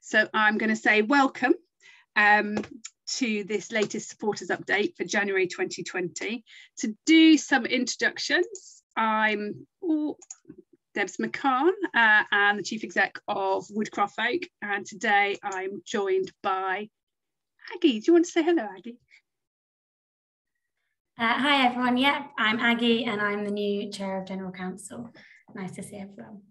So I'm going to say welcome to this latest supporters update for January 2020. To do some introductions, I'm Debs Mccahon and the Chief Exec of Woodcraft Folk, and today I'm joined by Aggie. Do you want to say hello, Aggie? Hi everyone, yeah, I'm Aggie and I'm the new Chair of General Council. Nice to see everyone.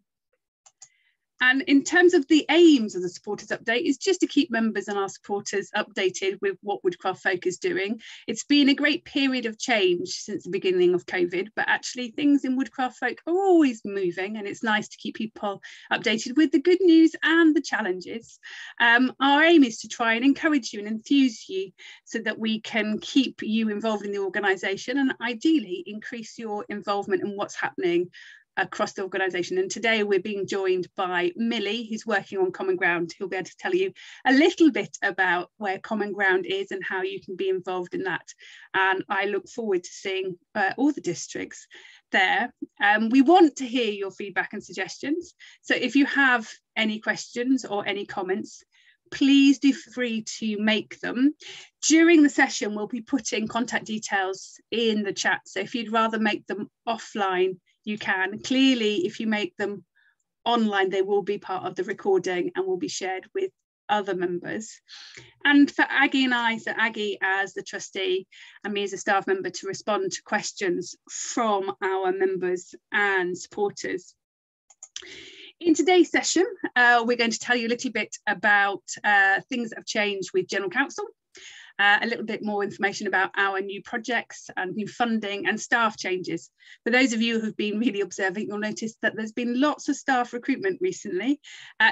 And in terms of the aims of the supporters update is just to keep members and our supporters updated with what Woodcraft Folk is doing. It's been a great period of change since the beginning of COVID, but actually things in Woodcraft Folk are always moving, and it's nice to keep people updated with the good news and the challenges. Our aim is to try and encourage you and enthuse you so that we can keep you involved in the organisation and ideally increase your involvement in what's happening across the organisation. And today we're being joined by Millie, who's working on Common Ground, who'll be able to tell you a little bit about where Common Ground is and how you can be involved in that. And I look forward to seeing all the districts there. We want to hear your feedback and suggestions. So if you have any questions or any comments, please do free to make them. During the session, we'll be putting contact details in the chat. So if you'd rather make them offline, you can. Clearly, if you make them online, they will be part of the recording and will be shared with other members. And for Aggie and I, so Aggie as the trustee and me as a staff member, to respond to questions from our members and supporters. In today's session, we're going to tell you a little bit about things that have changed with General Council, a little bit more information about our new projects and new funding and staff changes. For those of you who've been really observing, you'll notice that there's been lots of staff recruitment recently.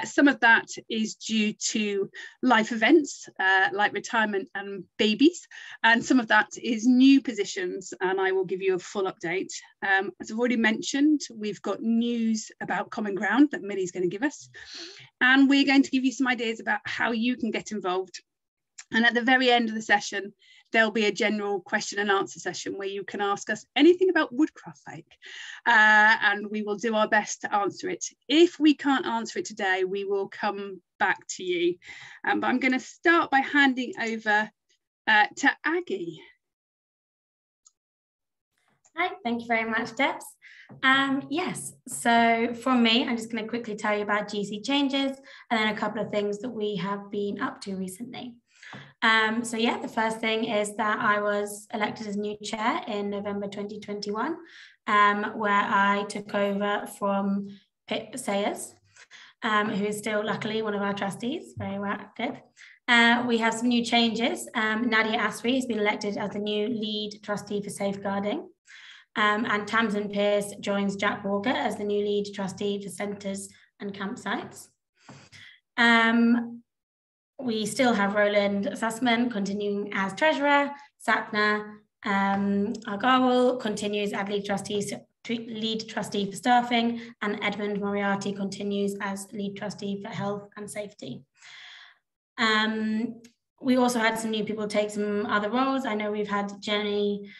Some of that is due to life events like retirement and babies, and some of that is new positions, and I will give you a full update. As I've already mentioned, we've got news about Common Ground that Millie's going to give us, and we're going to give you some ideas about how you can get involved. And at the very end of the session, there'll be a general question and answer session where you can ask us anything about Woodcraft Folk, and we will do our best to answer it. If we can't answer it today, we will come back to you. But I'm going to start by handing over to Aggie. Hi, thank you very much, Debs. Yes, so from me, I'm just going to quickly tell you about GC changes and then a couple of things that we have been up to recently. So yeah, the first thing is that I was elected as new chair in November 2021, where I took over from Pip Sayers, who is still luckily one of our trustees, very well active. We have some new changes. Nadia Asri has been elected as the new lead trustee for safeguarding. And Tamsin Pierce joins Jack Walker as the new lead trustee for centres and campsites. We still have Roland Sussman continuing as treasurer. Sapna Agarwal continues as lead trustee for staffing, and Edmund Moriarty continues as lead trustee for health and safety. We also had some new people take some other roles. I know we've had Jenny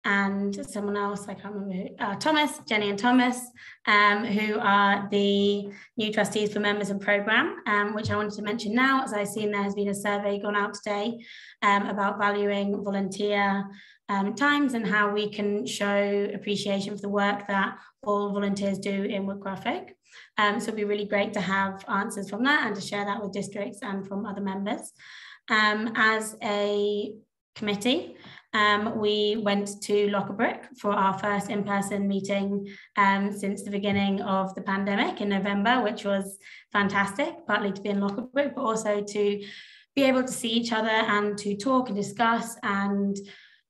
and someone else, I can't remember who, Thomas, Jenny and Thomas, who are the new trustees for members and programme, which I wanted to mention now, as I've seen there has been a survey gone out today about valuing volunteer times and how we can show appreciation for the work that all volunteers do in Woodcraft Folk. So it'd be really great to have answers from that and to share that with districts and from other members. As a committee, we went to Lockerbrick for our first in-person meeting since the beginning of the pandemic in November, which was fantastic, partly to be in Lockerbrick, but also to be able to see each other and to talk and discuss and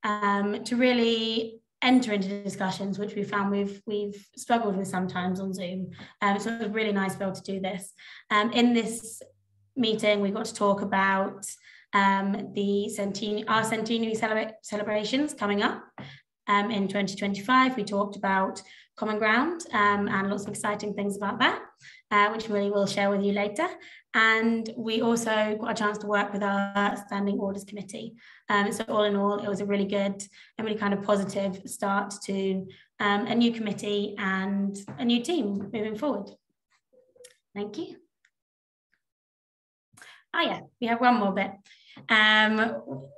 to really enter into discussions, which we found we've struggled with sometimes on Zoom. So it was really nice to be able to do this. In this meeting, we got to talk about our centenary celebrations coming up in 2025. We talked about Common Ground and lots of exciting things about that, which Millie will share with you later. And we also got a chance to work with our Standing Orders Committee. So all in all, it was a really good and really kind of positive start to a new committee and a new team moving forward. Thank you. Oh yeah, we have one more bit,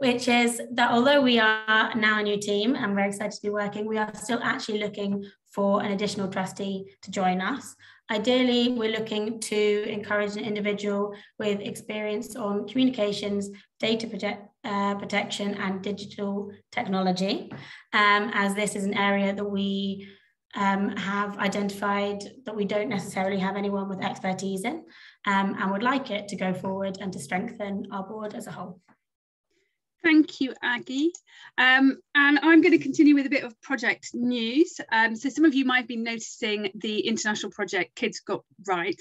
which is that although we are now a new team and we're excited to be working, we are still actually looking for an additional trustee to join us. Ideally, we're looking to encourage an individual with experience on communications, data protection and digital technology, as this is an area that we have identified that we don't necessarily have anyone with expertise in, and would like it to go forward and to strengthen our board as a whole. Thank you, Aggie. And I'm going to continue with a bit of project news. So some of you might have been noticing the international project Kids Got Right.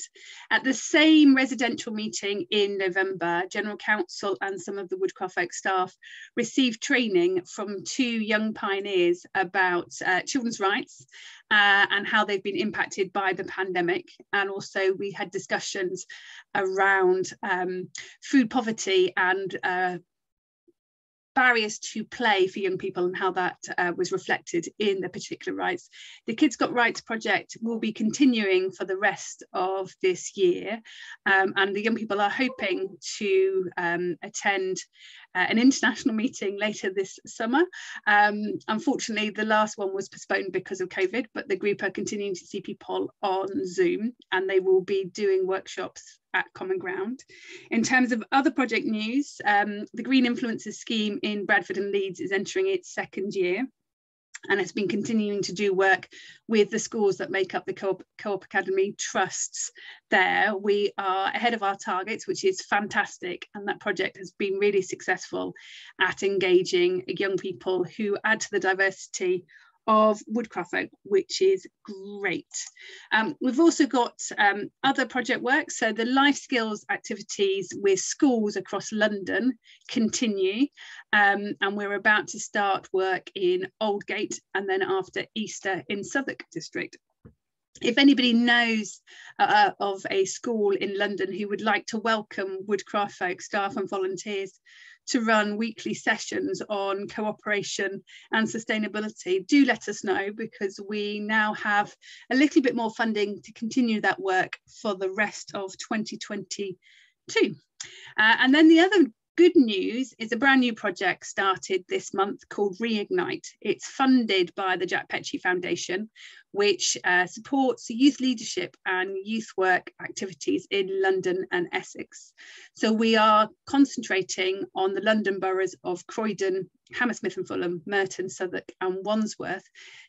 At the same residential meeting in November, General Counsel and some of the Woodcraft Folk staff received training from 2 young pioneers about children's rights and how they've been impacted by the pandemic. And also we had discussions around food poverty and barriers to play for young people and how that was reflected in the particular rights. The Kids Got Rights project will be continuing for the rest of this year, and the young people are hoping to attend an international meeting later this summer. Unfortunately, the last one was postponed because of COVID, but the group are continuing to see people on Zoom, and they will be doing workshops at Common Ground. In terms of other project news, the Green Influencers scheme in Bradford and Leeds is entering its 2nd year, and it's been continuing to do work with the schools that make up the Co-op Academy trusts there. We are ahead of our targets, which is fantastic, and that project has been really successful at engaging young people who add to the diversity of woodcraft folk, which is great. We've also got other project work. So the life skills activities with schools across London continue, and we're about to start work in Aldgate and then after Easter in Southwark District. If anybody knows of a school in London who would like to welcome woodcraft folk staff and volunteers to run weekly sessions on cooperation and sustainability, do let us know, because we now have a little bit more funding to continue that work for the rest of 2022. And then the other good news is a brand new project started this month called Reignite. It's funded by the Jack Petchey Foundation, which supports youth leadership and youth work activities in London and Essex. So we are concentrating on the London boroughs of Croydon, Hammersmith and Fulham, Merton, Southwark and Wandsworth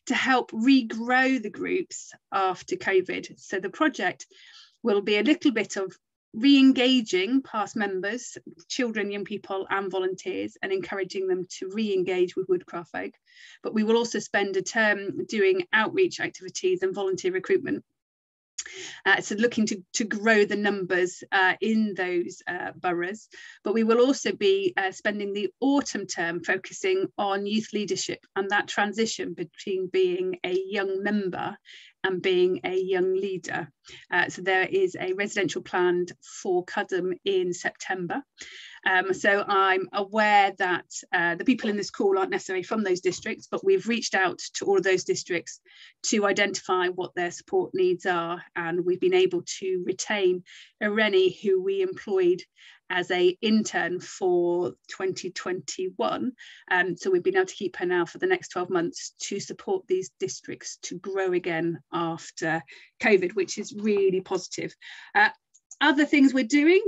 to help regrow the groups after COVID. So the project will be a little bit of re-engaging past members, children, young people and volunteers, and encouraging them to re-engage with woodcraft folk. But we will also spend a term doing outreach activities and volunteer recruitment. So looking to grow the numbers in those boroughs. But we will also be spending the autumn term focusing on youth leadership and that transition between being a young member and being a young leader. So there is a residential planned for Cudham in September. So I'm aware that the people in this call aren't necessarily from those districts, but we've reached out to all of those districts to identify what their support needs are. And we've been able to retain Irene, who we employed as an intern for 2021. So we've been able to keep her now for the next 12 months to support these districts to grow again after COVID, which is really positive. Other things we're doing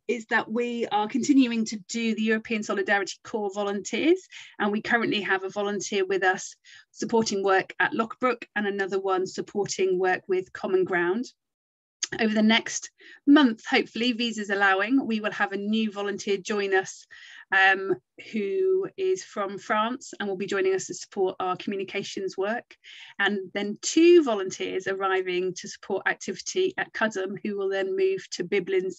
is that we are continuing to do the European Solidarity Corps volunteers, and we currently have a volunteer with us supporting work at Lockbrook and another one supporting work with Common Ground. Over the next month, hopefully, visas allowing, we will have a new volunteer join us who is from France and will be joining us to support our communications work. And then 2 volunteers arriving to support activity at Cudham, who will then move to Biblins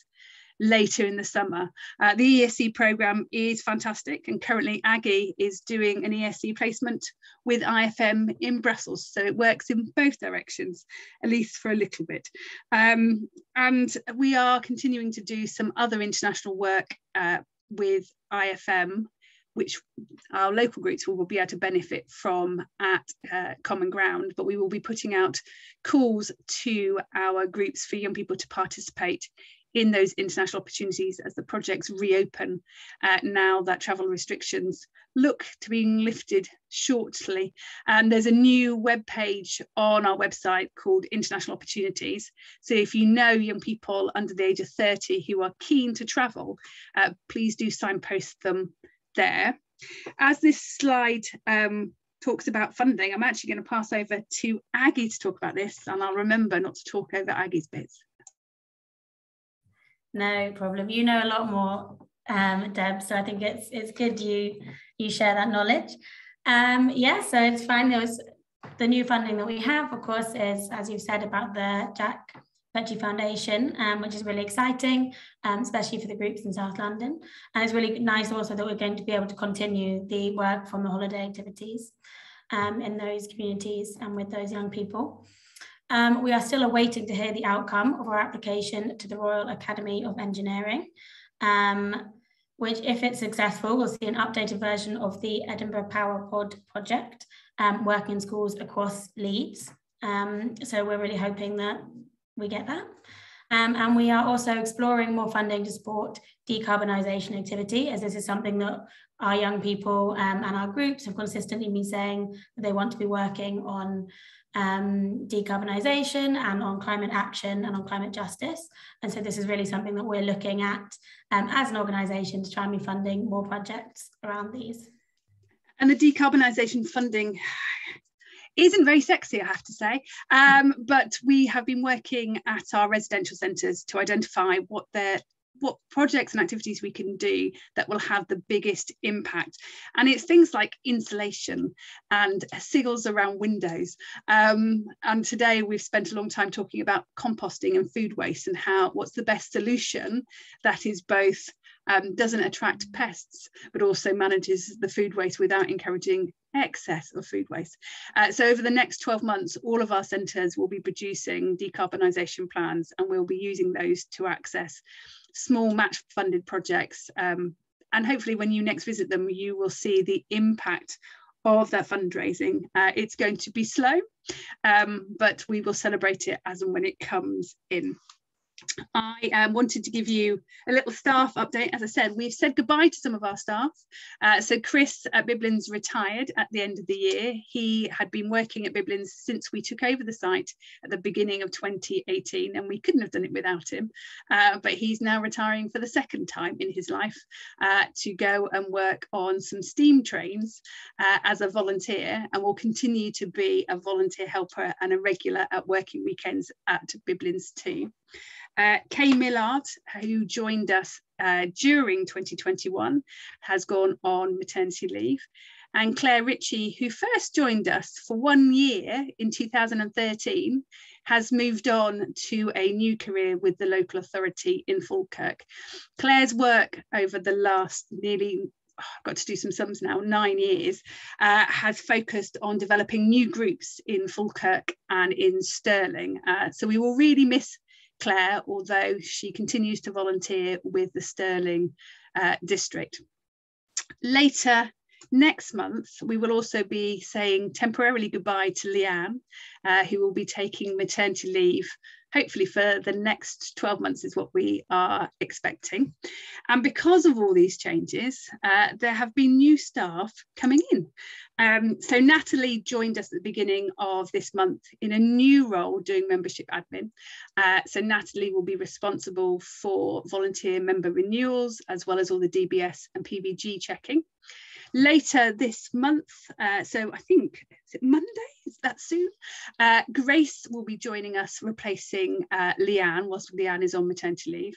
later in the summer. The ESC programme is fantastic, and currently Aggie is doing an ESC placement with IFM in Brussels, so it works in both directions, at least for a little bit. And we are continuing to do some other international work with IFM, which our local groups will be able to benefit from at Common Ground, but we will be putting out calls to our groups for young people to participate in those international opportunities as the projects reopen now that travel restrictions look to being lifted shortly. And there's a new webpage on our website called International Opportunities. So if you know young people under the age of 30 who are keen to travel, please do signpost them there. As this slide talks about funding, I'm actually going to pass over to Aggie to talk about this, and I'll remember not to talk over Aggie's bits. No problem. You know a lot more, Deb, so I think it's good you share that knowledge. Yeah, so it's fine. There was the new funding that we have, of course, is, as you've said, about the Jack Petrie Foundation, which is really exciting, especially for the groups in South London. And it's really nice also that we're going to be able to continue the work from the holiday activities in those communities and with those young people. We are still awaiting to hear the outcome of our application to the Royal Academy of Engineering, which, if it's successful, we'll see an updated version of the Edinburgh Power Pod project, working in schools across Leeds. So we're really hoping that we get that. And we are also exploring more funding to support decarbonisation activity, as this is something that our young people and our groups have consistently been saying that they want to be working on decarbonisation and on climate action and on climate justice. And so this is really something that we're looking at as an organisation to try and be funding more projects around these. And the decarbonisation funding isn't very sexy, I have to say, but we have been working at our residential centres to identify what projects and activities we can do that will have the biggest impact. And it's things like insulation and seagulls around windows. And today we've spent a long time talking about composting and food waste and what's the best solution that is both doesn't attract pests, but also manages the food waste without encouraging excess of food waste. So over the next 12 months, all of our centres will be producing decarbonisation plans, and we'll be using those to access small match funded projects. And hopefully when you next visit them, you will see the impact of that fundraising. It's going to be slow, but we will celebrate it as and when it comes in. I wanted to give you a little staff update. As I said, we've said goodbye to some of our staff. So Chris at Biblin's retired at the end of the year. He had been working at Biblin's since we took over the site at the beginning of 2018, and we couldn't have done it without him. But he's now retiring for the second time in his life to go and work on some steam trains as a volunteer, and will continue to be a volunteer helper and a regular at working weekends at Biblin's too. Kay Millard, who joined us during 2021, has gone on maternity leave. And Claire Ritchie, who first joined us for 1 year in 2013, has moved on to a new career with the local authority in Falkirk. Claire's work over the last I've got to do some sums now, 9 years, has focused on developing new groups in Falkirk and in Stirling. So we will really miss Claire, although she continues to volunteer with the Stirling district. Later next month, we will also be saying temporarily goodbye to Leanne, who will be taking maternity leave, hopefully for the next 12 months is what we are expecting. And because of all these changes, there have been new staff coming in. So Natalie joined us at the beginning of this month in a new role doing membership admin. So Natalie will be responsible for volunteer member renewals, as well as all the DBS and PVG checking. Later this month, so I think, is it Monday? Is that soon? Grace will be joining us, replacing Leanne whilst Leanne is on maternity leave.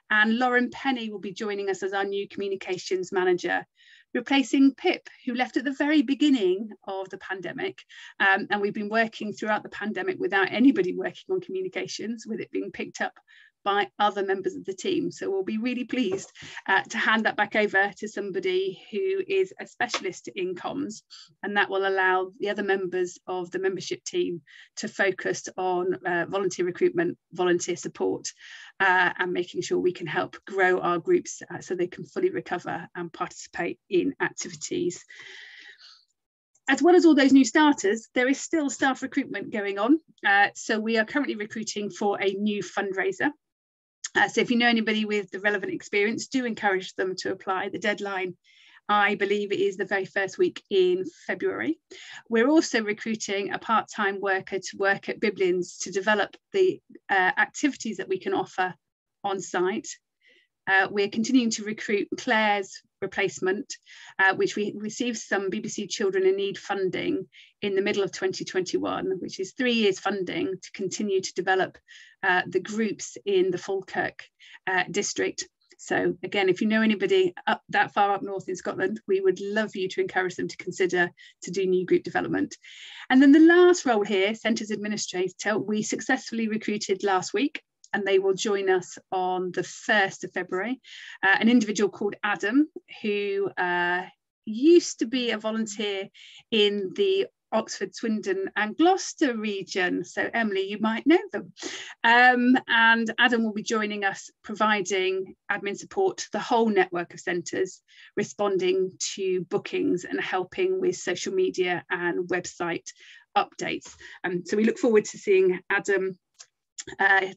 And Lauren Penny will be joining us as our new communications manager, replacing Pip, who left at the very beginning of the pandemic. And we've been working throughout the pandemic without anybody working on communications, with it being picked up by other members of the team. So we'll be really pleased to hand that back over to somebody who is a specialist in comms, and that will allow the other members of the membership team to focus on volunteer recruitment, volunteer support, and making sure we can help grow our groups so they can fully recover and participate in activities. As well as all those new starters, there is still staff recruitment going on. So we are currently recruiting for a new fundraiser. So if you know anybody with the relevant experience, do encourage them to apply. The deadline, I believe, it is the very first week in February. We're also recruiting a part-time worker to work at Biblins to develop the activities that we can offer on site. We're continuing to recruit Claire's replacement, which we received some BBC Children in Need funding in the middle of 2021, which is 3 years funding to continue to develop the groups in the Falkirk district. So again, if you know anybody up that far up north in Scotland, we would love you to encourage them to consider to do new group development. And then the last role here, Centres Administrator, we successfully recruited last week, and they will join us on the 1st of February. An individual called Adam, who used to be a volunteer in the Oxford, Swindon and Gloucester region. So Emily, you might know them. And Adam will be joining us, providing admin support to the whole network of centres, responding to bookings and helping with social media and website updates. So we look forward to seeing Adam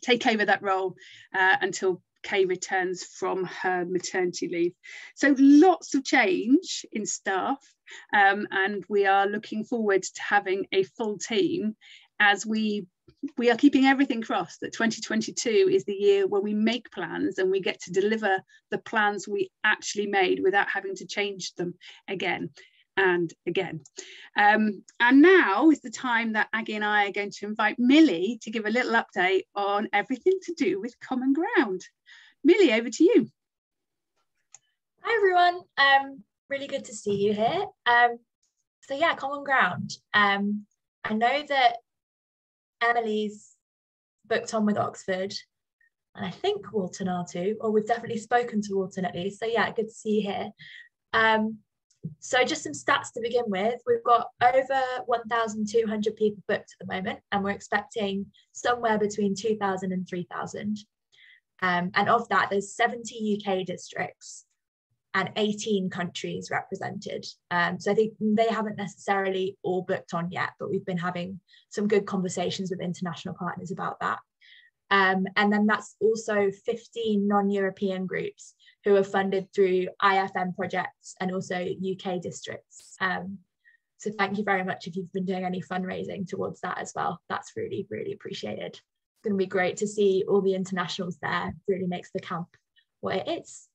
take over that role until Kay returns from her maternity leave. So lots of change in staff, and we are looking forward to having a full team, as we are keeping everything crossed that 2022 is the year where we make plans and we get to deliver the plans we actually made without having to change them again and again. And now is the time that Aggie and I are going to invite Millie to give a little update on everything to do with Common Ground. Millie, over to you. Hi everyone, really good to see you here. So yeah, Common Ground. I know that Emily's booked on with Oxford, and I think Walton are too, or we've definitely spoken to Walton at least. So yeah, good to see you here. So just some stats to begin with. We've got over 1,200 people booked at the moment, and we're expecting somewhere between 2,000 and 3,000. And of that, there's 70 UK districts and 18 countries represented. So I think they haven't necessarily all booked on yet, but we've been having some good conversations with international partners about that. And then that's also 15 non-European groups who are funded through IFM projects and also UK districts. So thank you very much if you've been doing any fundraising towards that as well. That's really, really appreciated. It's going to be great to see all the internationals there. It really makes the camp what it is.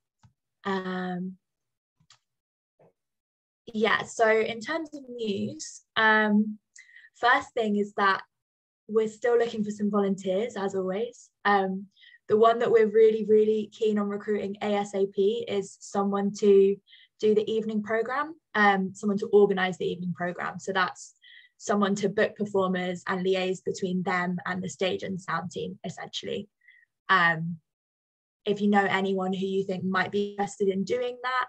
Yeah, so in terms of news, first thing is that we're still looking for some volunteers, as always. The one that we're really, really keen on recruiting ASAP is someone to do the evening programme, someone to organise the evening programme. So that's someone to book performers and liaise between them and the stage and sound team, essentially. If you know anyone who you think might be interested in doing that,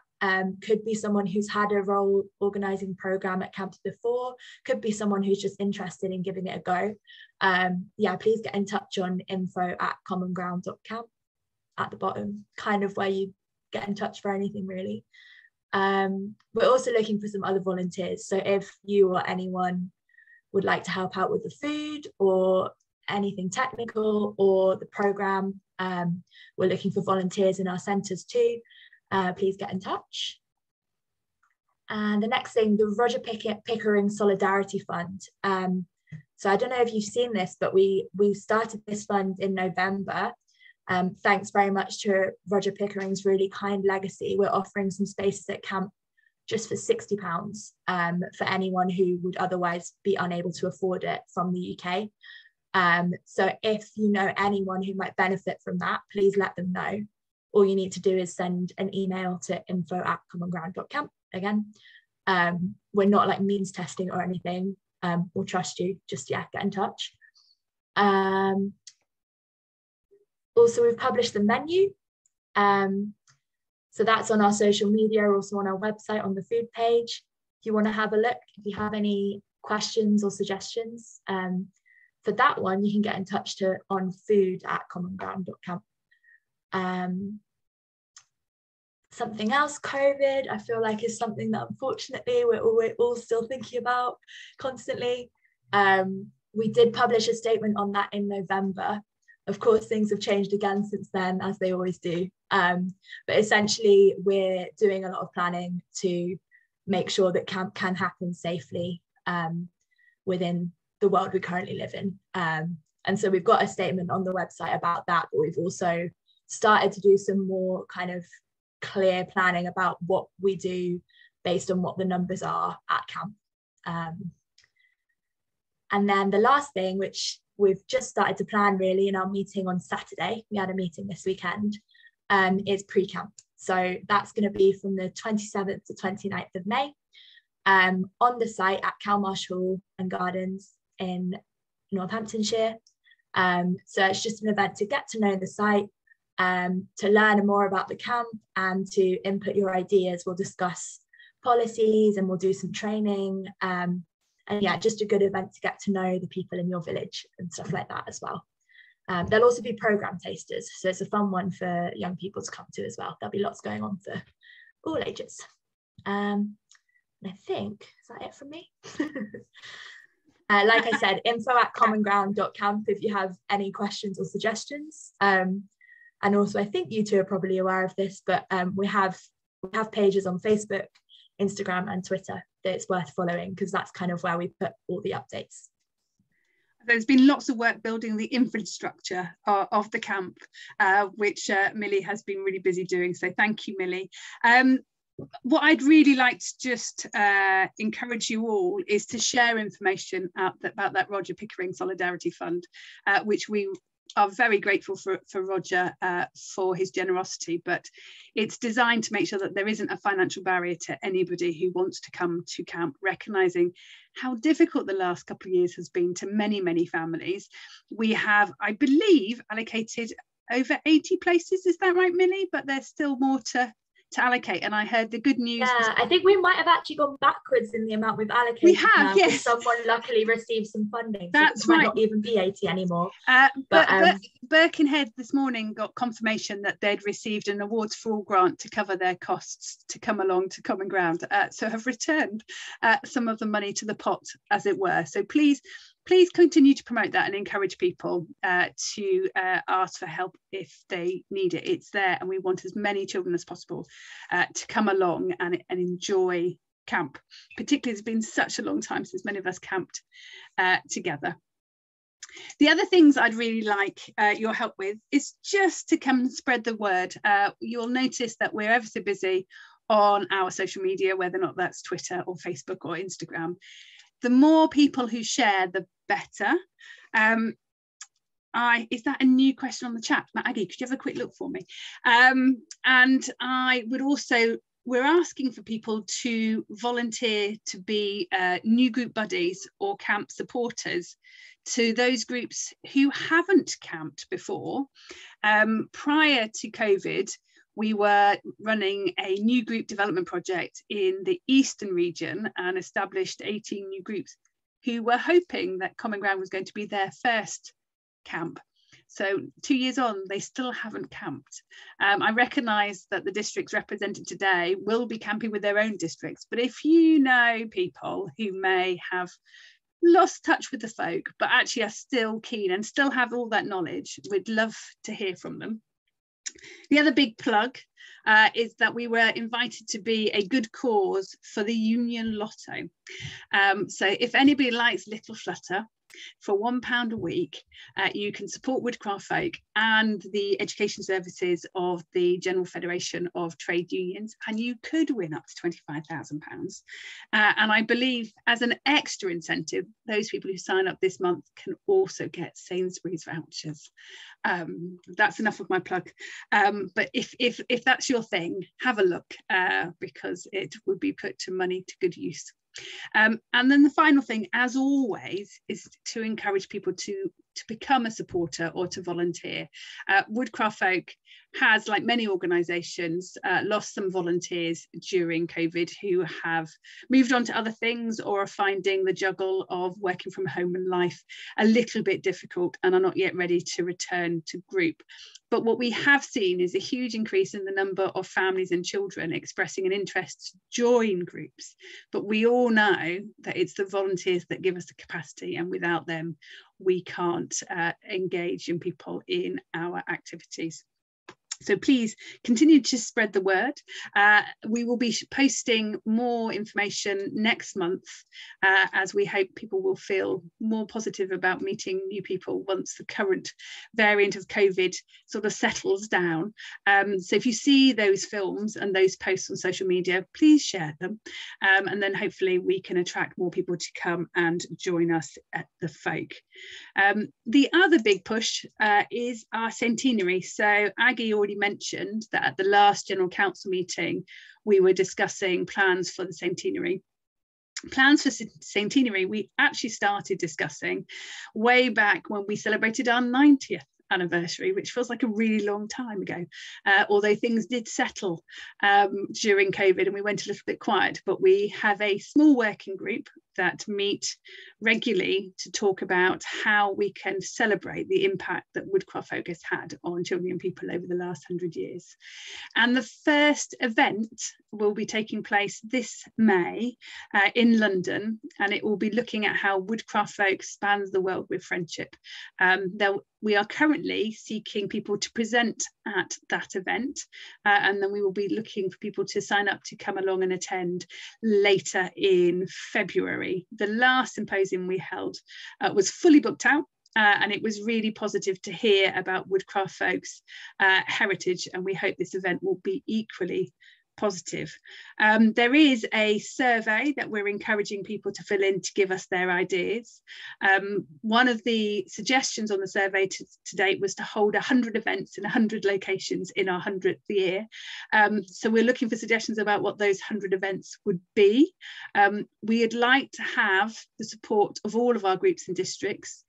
could be someone who's had a role organising programme at camps before, could be someone who's just interested in giving it a go. Yeah, please get in touch on info@commonground.camp at the bottom, kind of where you get in touch for anything really. We're also looking for some other volunteers. So if you or anyone would like to help out with the food or anything technical or the programme, we're looking for volunteers in our centres too. Please get in touch. And the next thing, the Roger Pickering Solidarity Fund. So I don't know if you've seen this, but we started this fund in November. Thanks very much to Roger Pickering's really kind legacy. We're offering some spaces at camp just for £60 for anyone who would otherwise be unable to afford it from the UK. So if you know anyone who might benefit from that, please let them know. All you need to do is send an email to info@commonground.camp. Again, we're not like means testing or anything. We'll trust you. Just, yeah, get in touch. Also, we've published the menu. So that's on our social media, also on our website, on the food page. If you want to have a look, if you have any questions or suggestions for that one, you can get in touch on food@commonground.camp. Something else, COVID, I feel like is something that unfortunately we're all still thinking about constantly. We did publish a statement on that in November Of course, things have changed again since then, as they always do. But essentially, we're doing a lot of planning to make sure that camp can happen safely within the world we currently live in. And so we've got a statement on the website about that, but we've also started to do some more kind of clear planning about what we do based on what the numbers are at camp. And then the last thing, which we've just started to plan really in our meeting on Saturday, we had a meeting this weekend, is pre-camp. So that's going to be from the 27th to 29th of May on the site at Calmarsh Hall and Gardens in Northamptonshire. So it's just an event to get to know the site, to learn more about the camp and to input your ideas. We'll discuss policies and we'll do some training. And yeah, just a good event to get to know the people in your village and stuff like that as well. There'll also be programme tasters, so it's a fun one for young people to come to as well. There'll be lots going on for all ages. And I think, is that it from me? Like I said, info@commonground.camp if you have any questions or suggestions. And also, I think you two are probably aware of this, but we have pages on Facebook, Instagram and Twitter that it's worth following, because that's kind of where we put all the updates. There's been lots of work building the infrastructure of the camp, which Millie has been really busy doing. So thank you, Millie. What I'd really like to just encourage you all is to share information about that Roger Pickering Solidarity Fund, which we are very grateful for Roger for his generosity, but it's designed to make sure that there isn't a financial barrier to anybody who wants to come to camp, recognising how difficult the last couple of years has been to many, many families. We have, I believe, allocated over 80 places, is that right, Millie? But there's still more to allocate, and I heard the good news. Yeah, I think we might have actually gone backwards in the amount we've allocated. We have, now, yes. Someone luckily received some funding. That's so it right. might not even be 80 anymore. But Birkenhead this morning got confirmation that they'd received an awards for all grant to cover their costs to come along to Common Ground. So have returned some of the money to the pot, as it were. So please continue to promote that and encourage people to ask for help if they need it. It's there, and we want as many children as possible to come along and enjoy camp. Particularly, it's been such a long time since many of us camped together. The other things I'd really like your help with is just to come and spread the word. You'll notice that we're ever so busy on our social media, whether or not that's Twitter or Facebook or Instagram. The more people who share, the better. Is that a new question on the chat? Aggie, could you have a quick look for me? And I would also, we're asking for people to volunteer to be new group buddies or camp supporters to those groups who haven't camped before. Prior to COVID, we were running a new group development project in the Eastern region and established 18 new groups who were hoping that Common Ground was going to be their first camp. So 2 years on, they still haven't camped. I recognise that the districts represented today will be camping with their own districts, but if you know people who may have lost touch with the folk, but actually are still keen and still have all that knowledge, we'd love to hear from them. The other big plug is that we were invited to be a good cause for the Union Lotto. So if anybody likes Little Flutter, for £1 a week, you can support Woodcraft Folk and the education services of the General Federation of Trade Unions, and you could win up to £25,000. And I believe as an extra incentive, those people who sign up this month can also get Sainsbury's vouchers. That's enough of my plug. But if that's your thing, have a look, because it would be put to money to good use. And then the final thing, as always, is to encourage people to become a supporter or to volunteer. Woodcraft Folk has, like many organisations, lost some volunteers during COVID who have moved on to other things or are finding the juggle of working from home and life a little bit difficult and are not yet ready to return to group. But what we have seen is a huge increase in the number of families and children expressing an interest to join groups. But we all know that it's the volunteers that give us the capacity, and without them, we can't engage in people in our activities. So please continue to spread the word. We will be posting more information next month as we hope people will feel more positive about meeting new people once the current variant of COVID sort of settles down. So if you see those films and those posts on social media, please share them. And then hopefully we can attract more people to come and join us at the Folk. The other big push is our centenary. So Aggie already mentioned that at the last General Council meeting, we were discussing plans for the centenary. Plans for centenary, we actually started discussing way back when we celebrated our 90th anniversary, which feels like a really long time ago, although things did settle during COVID and we went a little bit quiet. But we have a small working group that meet regularly to talk about how we can celebrate the impact that Woodcraft Folk has had on children and people over the last 100 years. And the first event will be taking place this May in London, and it will be looking at how Woodcraft Folk spans the world with friendship. We are currently seeking people to present at that event, and then we will be looking for people to sign up to come along and attend later in February. The last symposium we held was fully booked out, and it was really positive to hear about Woodcraft Folk's heritage, and we hope this event will be equally positive. There is a survey that we're encouraging people to fill in to give us their ideas. One of the suggestions on the survey to date was to hold 100 events in 100 locations in our 100th year. So we're looking for suggestions about what those 100 events would be. We'd like to have the support of all of our groups and districts,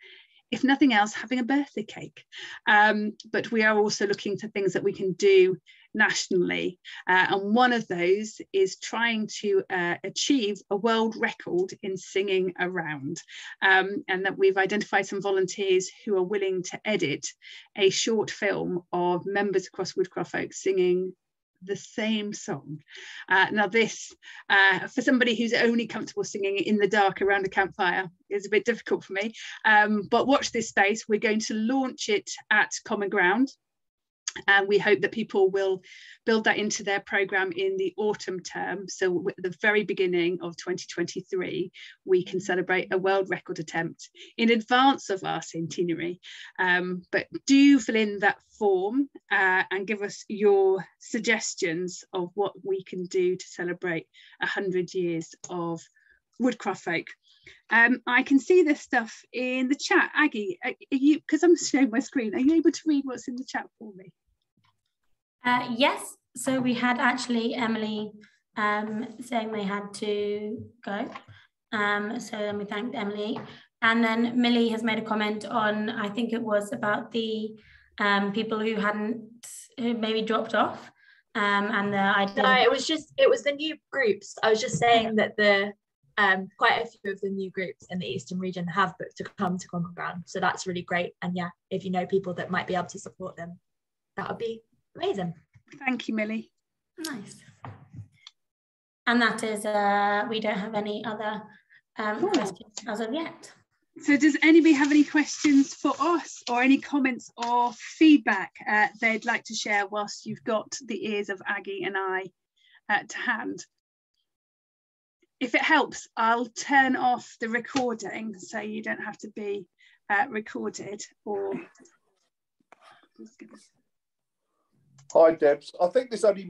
if nothing else, having a birthday cake. But we are also looking to things that we can do nationally. And one of those is trying to achieve a world record in singing around. And that we've identified some volunteers who are willing to edit a short film of members across Woodcraft Folk singing the same song. Now this, for somebody who's only comfortable singing in the dark around a campfire, is a bit difficult for me. But watch this space. We're going to launch it at Common Ground. And we hope that people will build that into their programme in the autumn term. So at the very beginning of 2023, we can celebrate a world record attempt in advance of our centenary. But do fill in that form and give us your suggestions of what we can do to celebrate 100 years of Woodcraft Folk. I can see this stuff in the chat. Aggie, are you, because I'm showing my screen, are you able to read what's in the chat for me? Yes, so we had actually Emily saying they had to go. So then we thanked Emily. And then Millie has made a comment on, I think it was about the people who maybe dropped off. And the idea. No, it was the new groups. I was just saying that the quite a few of the new groups in the Eastern region have booked to come to Common Ground. So that's really great. And yeah, if you know people that might be able to support them, that would be amazing. Thank you, Millie. Nice. And that is, we don't have any other questions as of yet. So does anybody have any questions for us or any comments or feedback they'd like to share whilst you've got the ears of Aggie and I to hand? If it helps, I'll turn off the recording so you don't have to be recorded. Or hi Debs, I think this only